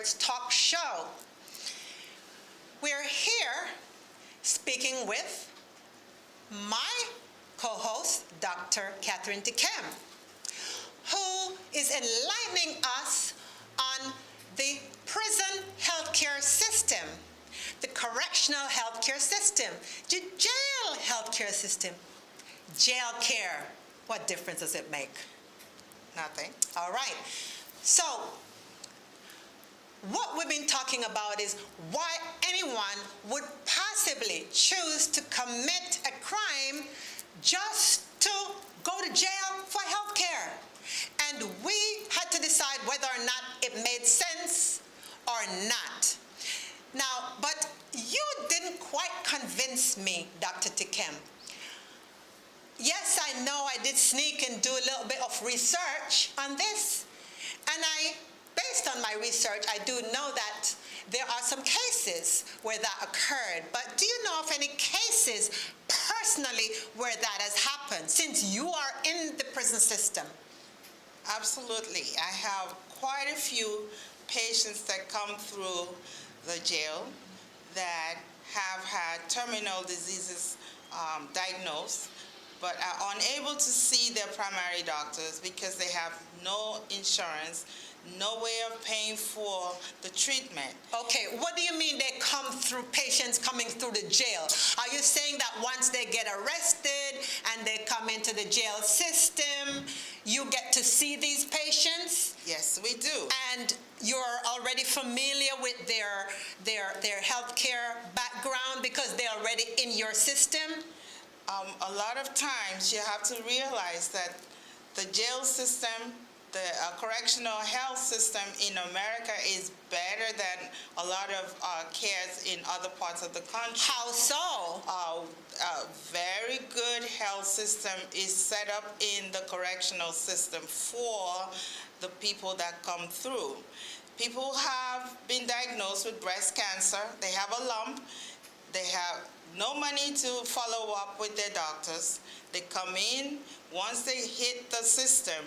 Experts talk show. We're here speaking with my co-host, Dr. Catherine Dickem, who is enlightening us on the prison healthcare system, the correctional healthcare system, the jail healthcare system. Jail care, what difference does it make? Nothing. All right. So, what we've been talking about is why anyone would possibly choose to commit a crime just to go to jail for health care. And we had to decide whether or not it made sense or not. Now, but you didn't quite convince me, Dr. Dickem. Yes, I know I did sneak and do a little bit of research on this. And based on my research, I do know that there are some cases where that occurred. But do you know of any cases personally where that has happened, since you are in the prison system? Absolutely. I have quite a few patients that come through the jail that have had terminal diseases diagnosed, but are unable to see their primary doctors because they have no insurance, no way of paying for the treatment. Okay, what do you mean they come through, patients coming through the jail? Are you saying that once they get arrested and they come into the jail system, you get to see these patients? Yes, we do. And you're already familiar with their healthcare background because they're already in your system? A lot of times you have to realize that the jail system, the correctional health system in America is better than a lot of cares in other parts of the country. How so? A very good health system is set up in the correctional system for the people that come through. People have been diagnosed with breast cancer. They have a lump. They have no money to follow up with their doctors. They come in. Once they hit the system,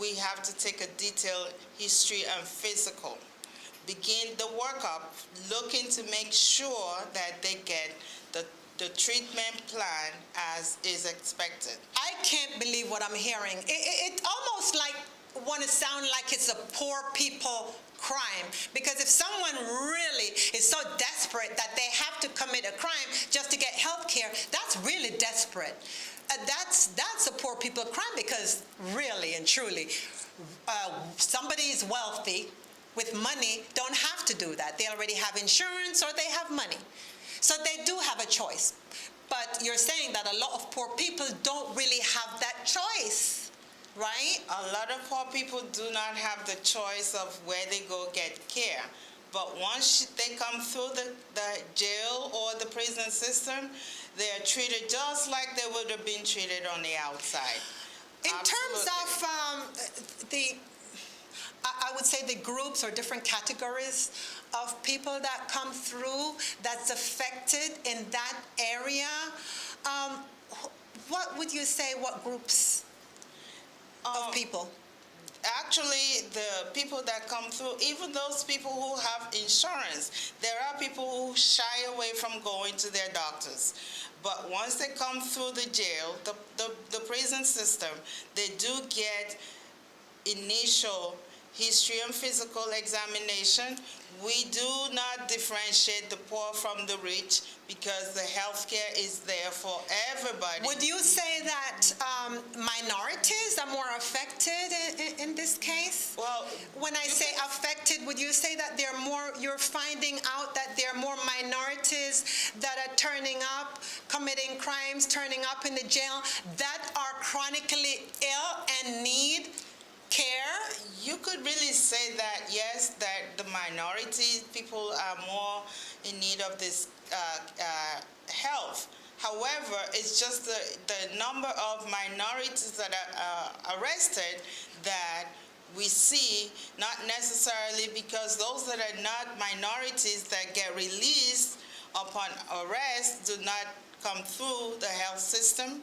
we have to take a detailed history and physical. Begin the workup, looking to make sure that they get the treatment plan as is expected. I can't believe what I'm hearing. It almost like want to sound like it's a poor people crime, because if someone really is so desperate that they have to commit a crime just to get health care, that's really desperate. That's a poor people crime, because really and truly, somebody is wealthy with money don't have to do that. They already have insurance or they have money. So they do have a choice. But you're saying that a lot of poor people don't really have that choice, right? A lot of poor people do not have the choice of where they go get care. But once they come through the jail or the prison system, they are treated just like they would have been treated on the outside. In terms of I would say the groups or different categories of people that come through that's affected in that area, what would you say, what groups of people? Actually, the people that come through, even those people who have insurance, there are people who shy away from going to their doctors. But once they come through the jail, the prison system, they do get initial history and physical examination. We do not differentiate the poor from the rich because the health care is there for everybody. Would you say that minorities are more affected in this case? Well, when I say affected, would you say that they're more, you're finding out that there are more minorities that are turning up, committing crimes, turning up in the jail, that are chronically ill and need care? You could really say that, yes, that the minority people are more in need of this health. However, it's just the number of minorities that are arrested that we see, not necessarily because those that are not minorities that get released upon arrest do not come through the health system.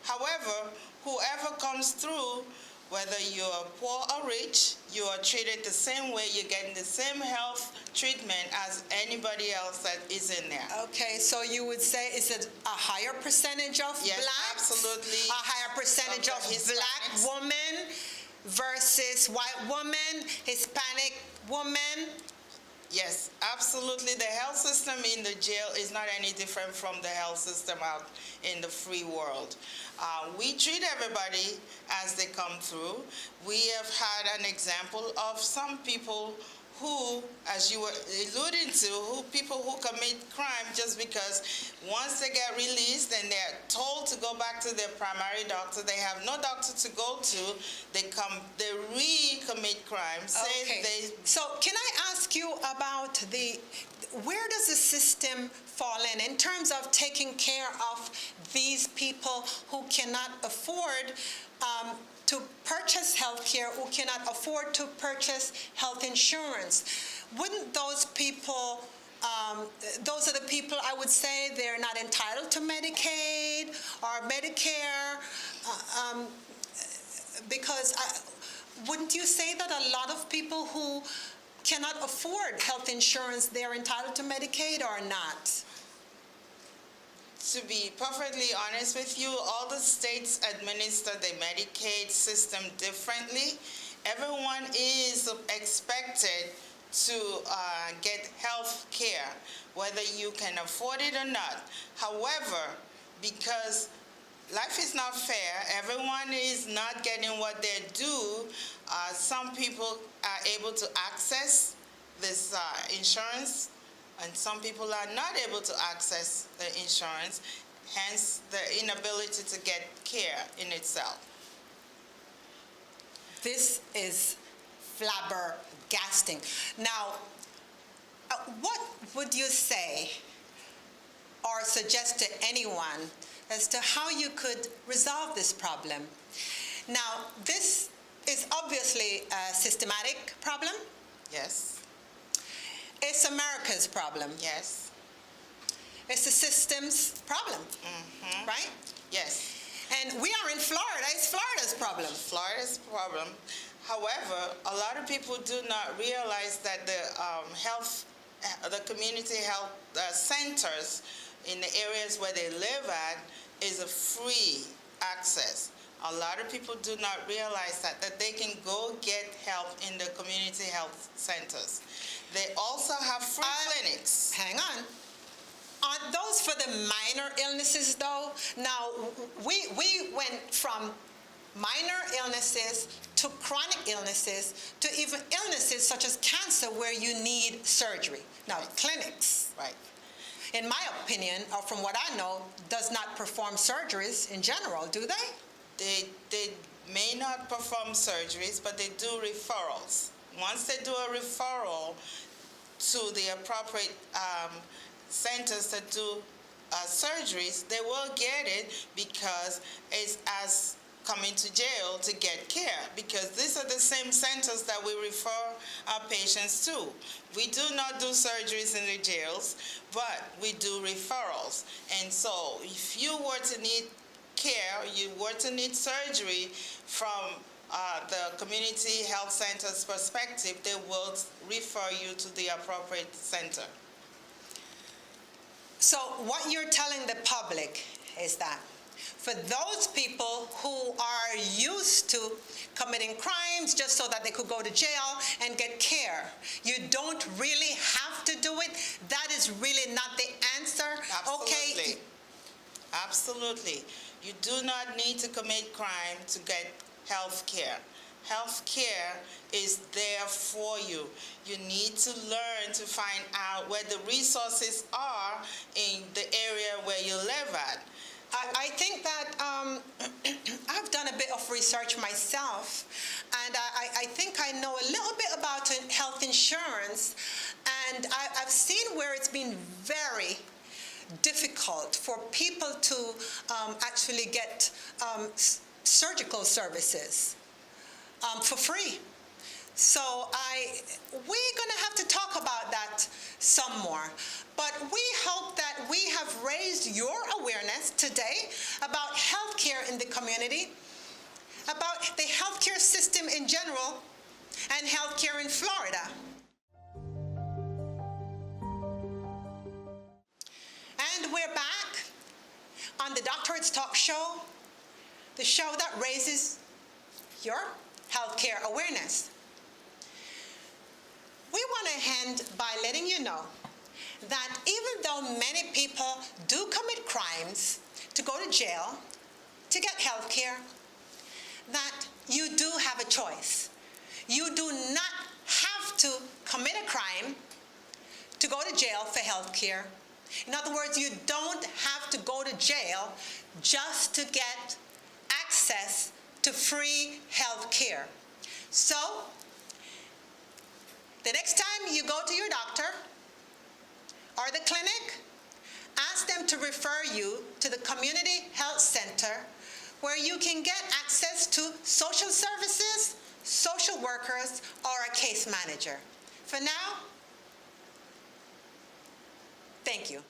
However, whoever comes through, Whether you are poor or rich, you are treated the same way. You're getting the same health treatment as anybody else that is in there. Okay, so you would say is it a higher percentage of Yes, blacks? absolutely. A higher percentage Of of the black Hispanics. women versus white women, Hispanic women? Yes, absolutely. The health system in the jail is not any different from the health system out in the free world. We treat everybody as they come through. We have had an example of some people who, as you were alluding to, people who commit crime just because once they get released and they're told to go back to their primary doctor, they have no doctor to go to, they recommit crime. Okay. So can I ask you about where does the system fall in terms of taking care of these people who cannot afford to purchase health care, who cannot afford to purchase health insurance? Wouldn't those people, those are the people I would say they're not entitled to Medicaid or Medicare, because wouldn't you say that a lot of people who cannot afford health insurance, they're entitled to Medicaid or not? To be perfectly honest with you, all the states administer the Medicaid system differently. Everyone is expected to get health care, whether you can afford it or not. However, because life is not fair, everyone is not getting what they're due, some people are able to access this insurance, and some people are not able to access the insurance, hence the inability to get care in itself. This is flabbergasting. Now, what would you say or suggest to anyone as to how you could resolve this problem? Now, this is obviously a systematic problem. Yes. It's America's problem. Yes. It's the system's problem, right? Yes. And we are in Florida. It's Florida's problem. Florida's problem. However, a lot of people do not realize that the community health centers in the areas where they live at is a free access. A lot of people do not realize that they can go get help in the community health centers. They also have free clinics. Hang on. Aren't those for the minor illnesses, though? Now, we went from minor illnesses to chronic illnesses to even illnesses such as cancer where you need surgery. Now, clinics, Right. in my opinion, or from what I know, does not perform surgeries in general, do they? They may not perform surgeries, but they do referrals. Once they do a referral to the appropriate centers that do surgeries, they will get it because it's as coming to jail to get care, because these are the same centers that we refer our patients to. We do not do surgeries in the jails, but we do referrals. And so if you were to need care, you were to need surgery from the community health center's perspective, they will refer you to the appropriate center. So what you're telling the public is that for those people who are used to committing crimes just so that they could go to jail and get care, you don't really have to do it? That is really not the answer? Absolutely. Okay. Absolutely. You do not need to commit crime to get health care. Health care is there for you. You need to learn to find out where the resources are in the area where you live at. I think that I've done a bit of research myself, and I think I know a little bit about health insurance, and I've seen where it's been very difficult for people to actually get surgical services for free. So we're going to have to talk about that some more. But we hope that we have raised your awareness today about health care in the community. about the healthcare system in general and healthcare in Florida. And we're back on the Doctorate's Talk Show, the show that raises your healthcare awareness. We want to end by letting you know that even though many people do commit crimes to go to jail, to get health care, that you do have a choice. You do not have to commit a crime to go to jail for health care. In other words, you don't have to go to jail just to get access to free health care. So, the next time you go to your doctor or the clinic, ask them to refer you to the community health center where you can get access to social services, social workers, or a case manager. For now, thank you.